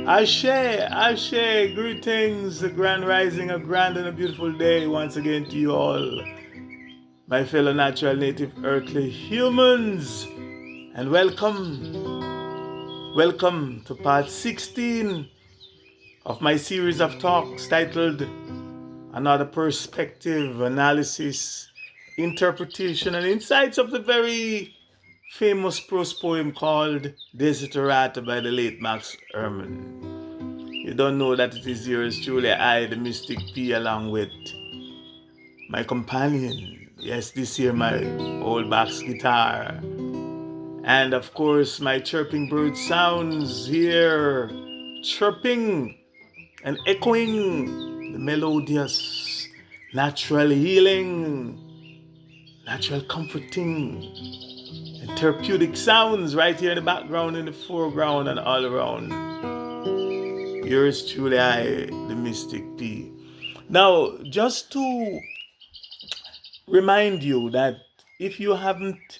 Ashe, Ashe, greetings, a grand rising, a grand and a beautiful day once again to you all, my fellow natural native earthly humans, and welcome to part 16 of my series of talks titled Another Perspective, Analysis, Interpretation, and Insights of the very famous prose poem called Desiderata by the late Max Ehrmann. You don't know that it is yours truly, I, the Mystic P, along with my companion. Yes, this here, my old bass guitar. And of course, my chirping bird sounds here, chirping and echoing the melodious, natural healing, natural comforting, and therapeutic sounds right here in the background, in the foreground, and all around. Yours truly, I, the Mystic P. Now, just to remind you that if you haven't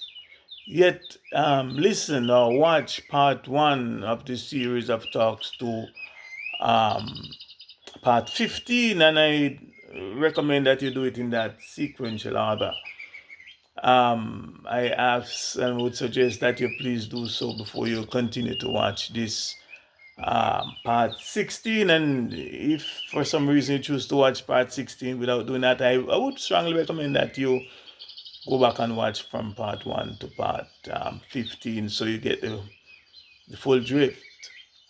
yet listened or watched part 1 of this series of talks to part 15, and I recommend that you do it in that sequential order, I ask and would suggest that you please do so before you continue to watch this part 16. And if for some reason you choose to watch part 16 without doing that, I would strongly recommend that you go back and watch from part 1 to part 15, so you get the full drift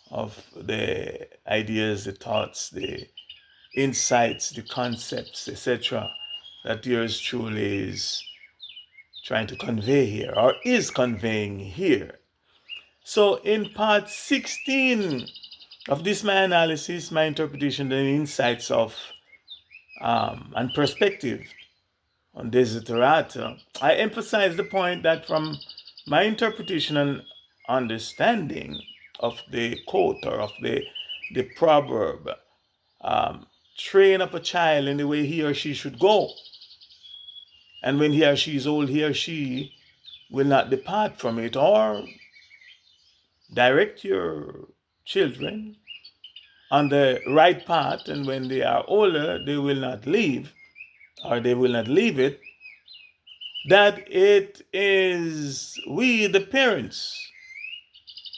of the ideas, the thoughts, the insights, the concepts, etc., that yours truly is trying to convey here, or is conveying here. So in part 16 of this, my analysis, my interpretation, and insights of and perspective on Desiderata, I emphasize the point that from my interpretation and understanding of the quote or of the proverb, train up a child in the way he or she should go, and when he or she is old, he or she will not depart from it. Or direct your children on the right path, and when they are older, they will not leave, or they will not leave it. That it is we, the parents,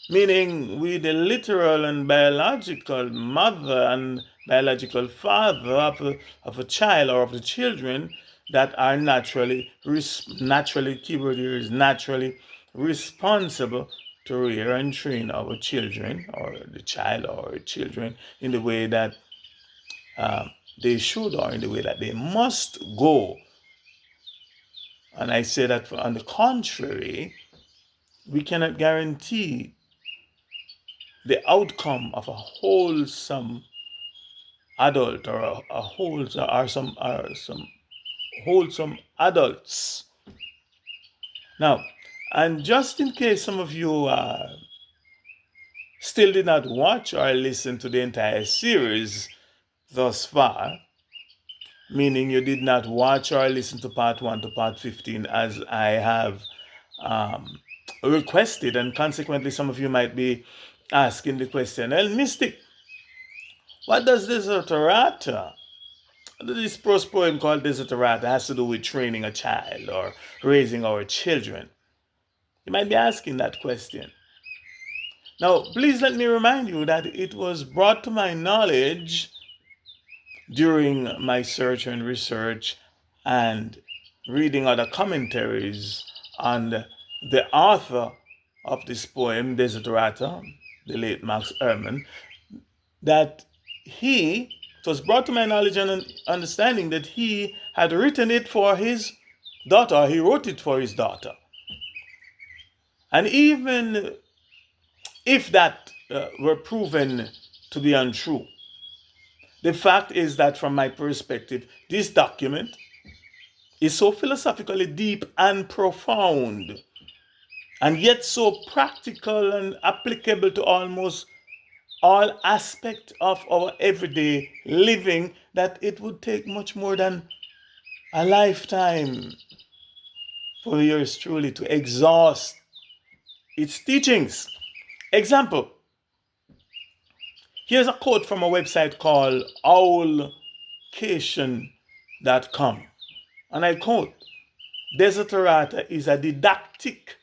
meaning we, the literal and biological mother and biological father of a child or of the children, that are naturally, keyword here is naturally, responsible to rear and train our children, or the child or children, in the way that they should, or in the way that they must go. And I say that on the contrary, we cannot guarantee the outcome of a wholesome adult, or a wholesome, or some wholesome adults. Now, and just in case some of you still did not watch or listen to the entire series thus far, meaning you did not watch or listen to part 1 to part 15 as I have requested, and consequently some of you might be asking the question, El Mystic, what does Desiderata, this prose poem called Desiderata, has to do with training a child or raising our children? You might be asking that question. Now, please let me remind you that it was brought to my knowledge during my search and research and reading other commentaries on the author of this poem, Desiderata, the late Max Ehrmann, that it was brought to my knowledge and understanding that he had written it for his daughter. He wrote it for his daughter. And even if that were proven to be untrue, the fact is that from my perspective, this document is so philosophically deep and profound, and yet so practical and applicable to almost all aspects of our everyday living, that it would take much more than a lifetime for yours truly to exhaust its teachings. Example, Here's a quote from a website called owlcation.com. And I quote, Desiderata is a didactic,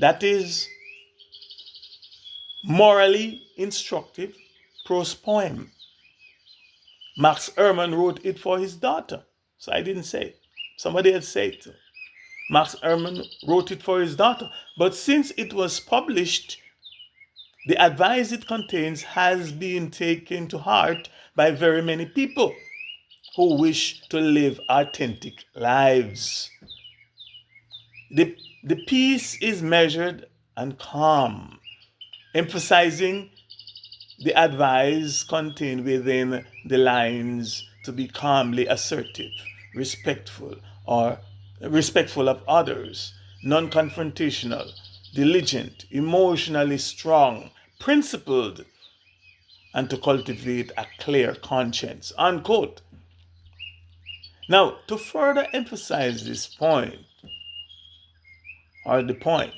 that is, morally instructive prose poem. Max Ehrmann wrote it for his daughter. So I didn't say it. Somebody else said it. Max Ehrmann wrote it for his daughter. But since it was published, the advice it contains has been taken to heart by very many people who wish to live authentic lives. The piece is measured and calm, emphasizing the advice contained within the lines to be calmly assertive, respectful of others, non-confrontational, diligent, emotionally strong, principled, and to cultivate a clear conscience. Unquote. Now, to further emphasize this point, or the point,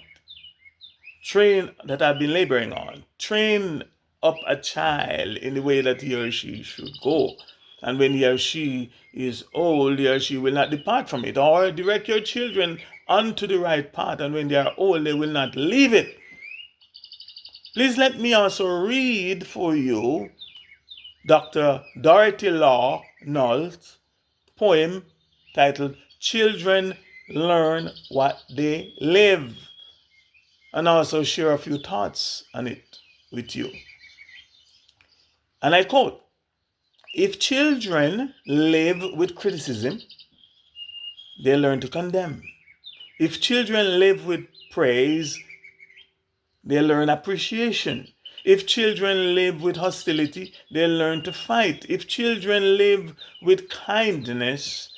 that I've been laboring on, train up a child in the way that he or she should go. And when he or she is old, he or she will not depart from it. Or direct your children onto the right path, and when they are old, they will not leave it. Please let me also read for you Dr. Dorothy Law Null's poem titled Children Learn What They Live, and also share a few thoughts on it with you. And I quote, if children live with criticism, they learn to condemn. If children live with praise, they learn appreciation. If children live with hostility, they learn to fight. If children live with kindness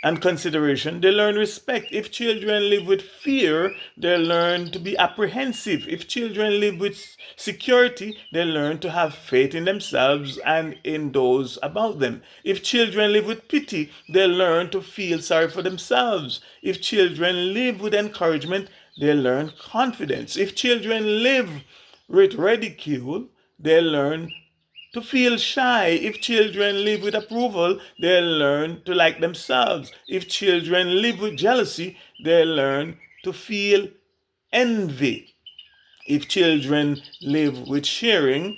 and consideration, they learn respect. If children live with fear, they learn to be apprehensive. If children live with security, they learn to have faith in themselves and in those about them. If children live with pity, they learn to feel sorry for themselves. If children live with encouragement, they learn confidence. If children live with ridicule, they learn to feel shy. If children live with approval, they learn to like themselves. If children live with jealousy, they learn to feel envy. If children live with sharing,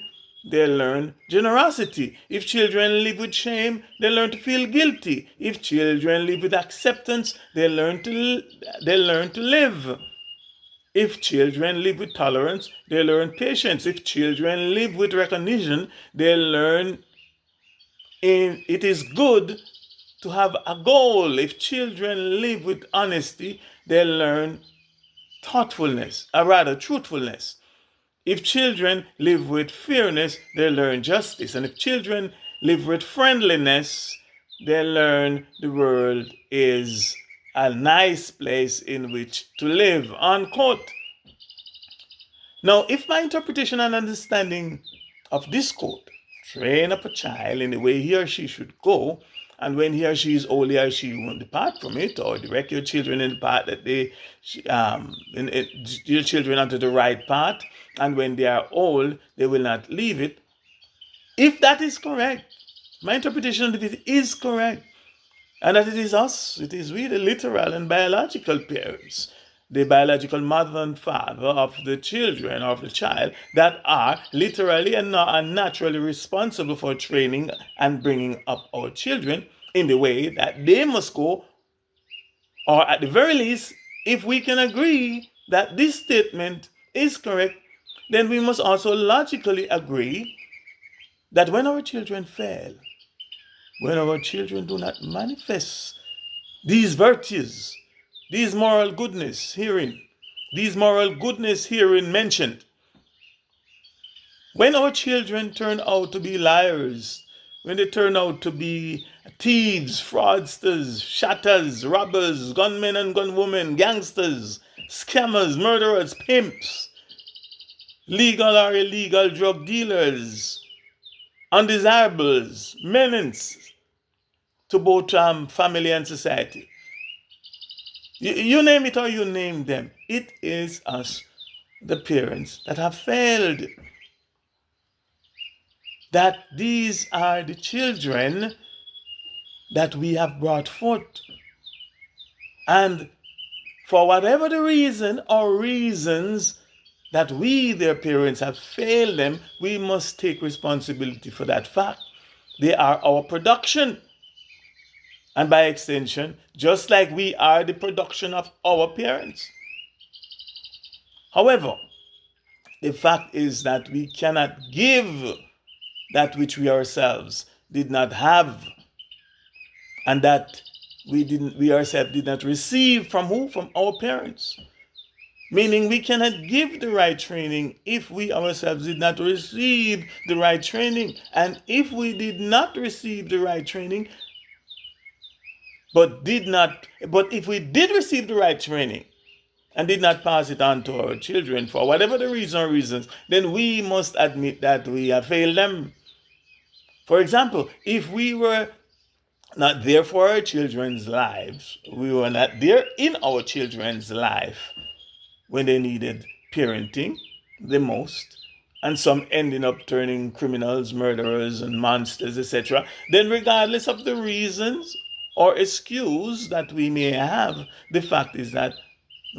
they learn generosity. If children live with shame, they learn to feel guilty. If children live with acceptance, they learn to live. If children live with tolerance, they learn patience. If children live with recognition, they learn it is good to have a goal. If children live with honesty, they learn thoughtfulness, or rather truthfulness. If children live with fairness, they learn justice. And if children live with friendliness, they learn the world is a nice place in which to live. Unquote. Now, if my interpretation and understanding of this quote, train up a child in the way he or she should go, and when he or she is old, he or she won't depart from it, or direct your children in the path that your children onto the right path, and when they are old, they will not leave it. If that is correct, my interpretation of it is correct, and that it is we, the literal and biological parents, the biological mother and father of the children, of the child, that are literally and naturally responsible for training and bringing up our children in the way that they must go. Or at the very least, if we can agree that this statement is correct, then we must also logically agree that when our children fail, when our children do not manifest these virtues, these moral goodness herein mentioned, when our children turn out to be liars, when they turn out to be thieves, fraudsters, shatters, robbers, gunmen and gunwomen, gangsters, scammers, murderers, pimps, legal or illegal drug dealers, undesirables, menace to both family and society, you name it or you name them, it is us, the parents, that have failed. that these are the children that we have brought forth. And for whatever the reason or reasons that we, their parents, have failed them, we must take responsibility for that fact. They are our production. And by extension, just like we are the production of our parents. However, the fact is that we cannot give that which we ourselves did not have, and that we ourselves did not receive from who? From our parents. Meaning we cannot give the right training if we ourselves did not receive the right training. And if we did not receive the right training, but if we did receive the right training and did not pass it on to our children for whatever the reason or reasons, then we must admit that we have failed them. For example, if we were not there for our children's lives, we were not there in our children's life when they needed parenting the most, and some ending up turning criminals, murderers, and monsters, etc., then regardless of the reasons or excuse that we may have, the fact is that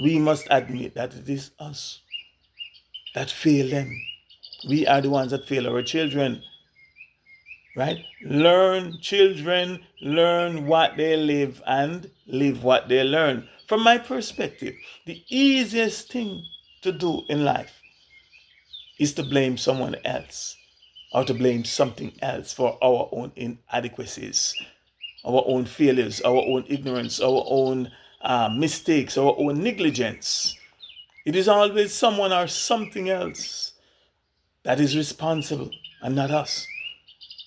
we must admit that it is us that fail them. We are the ones that fail our children. Right? Children learn what they live and live what they learn. From my perspective, the easiest thing to do in life is to blame someone else or to blame something else for our own inadequacies, our own failures, our own ignorance, our own mistakes, our own negligence. It is always someone or something else that is responsible and not us.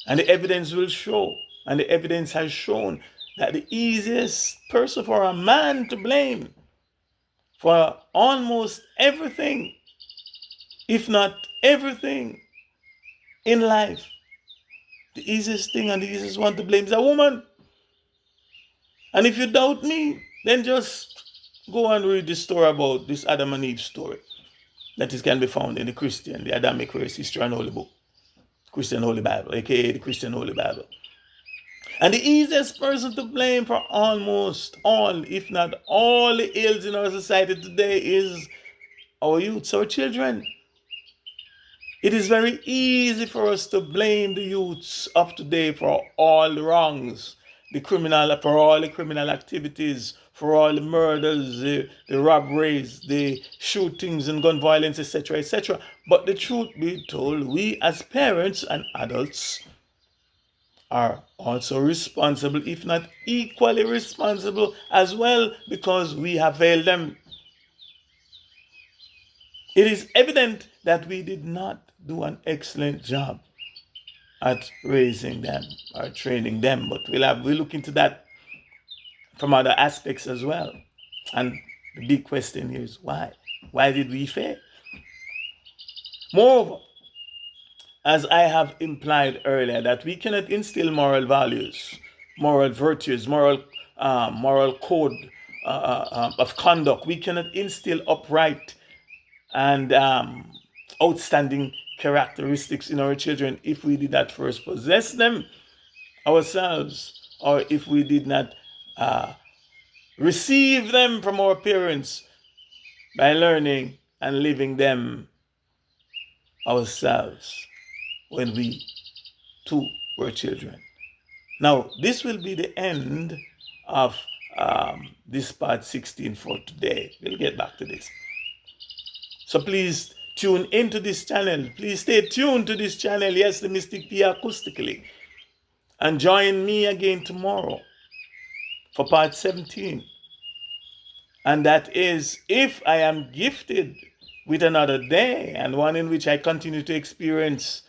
And the evidence will show, and the evidence has shown, that the easiest person for a man to blame for almost everything, if not everything in life, the easiest thing and the easiest one to blame is a woman. And if you doubt me, then just go and read the story about this Adam and Eve story that can be found in the Adamic Race History and Holy Book. Christian Holy Bible, aka the Christian Holy Bible. And the easiest person to blame for almost all, if not all, the ills in our society today is our youths, our children. It is very easy for us to blame the youths of today for all the wrongs, for all the criminal activities, for all the murders, the robberies, the shootings and gun violence, etc., etc. But the truth be told, we as parents and adults are also responsible, if not equally responsible as well, because we have failed them. It is evident that we did not do an excellent job at raising them or training them, but we'll look into that from other aspects as well. And the big question here is why? Why did we fail? Moreover, as I have implied earlier, that we cannot instill moral values, moral virtues, moral code of conduct. We cannot instill upright and outstanding characteristics in our children if we did not first possess them ourselves, or if we did not receive them from our parents by learning and living them ourselves when we too were children. Now, this will be the end of this part 16 for today. We'll get back to this. So please tune into this channel. Please stay tuned to this channel. Yes, the Mystic P acoustically. And join me again tomorrow for part 17. And that is, if I am gifted with another day, and one in which I continue to experience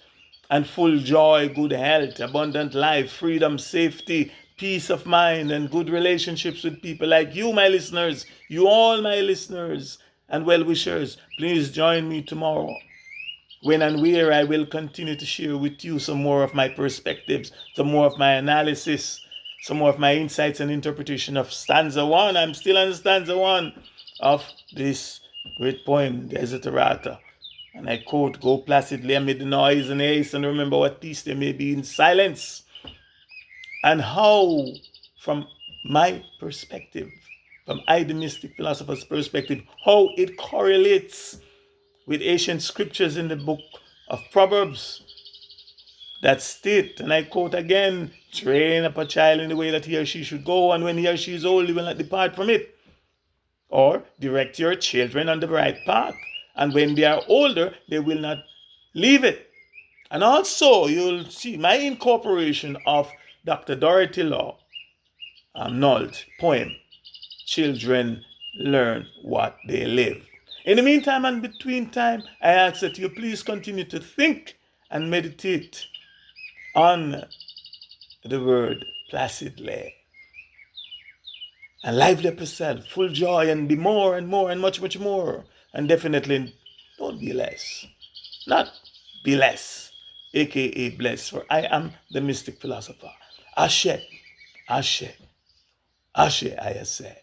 and full joy, good health, abundant life, freedom, safety, peace of mind, and good relationships with people like you, my listeners, you all my listeners and well-wishers. Please join me tomorrow, when and where I will continue to share with you some more of my perspectives, some more of my analysis, some more of my insights and interpretation of stanza 1. I'm still on stanza 1 of this great poem, Desiderata. And I quote, go placidly amid the noise and haste, and remember what peace there may be in silence. And how, from my perspective, from I, the mystic philosopher's perspective, how it correlates with ancient scriptures in the book of Proverbs that state, and I quote again, train up a child in the way that he or she should go, and when he or she is old, he will not depart from it. Or direct your children on the right path, and when they are older, they will not leave it. And also, you'll see my incorporation of Dr. Dorothy Law, Nolt poem, Children Learn What They Live. In the meantime and between time, I ask that you please continue to think and meditate on the word placidly. And lively up yourself, full joy, and be more and more and much, much more. And definitely don't be less. Not be less, aka blessed, for I am the mystic philosopher. Ashe, Ashe, Ashe, I say.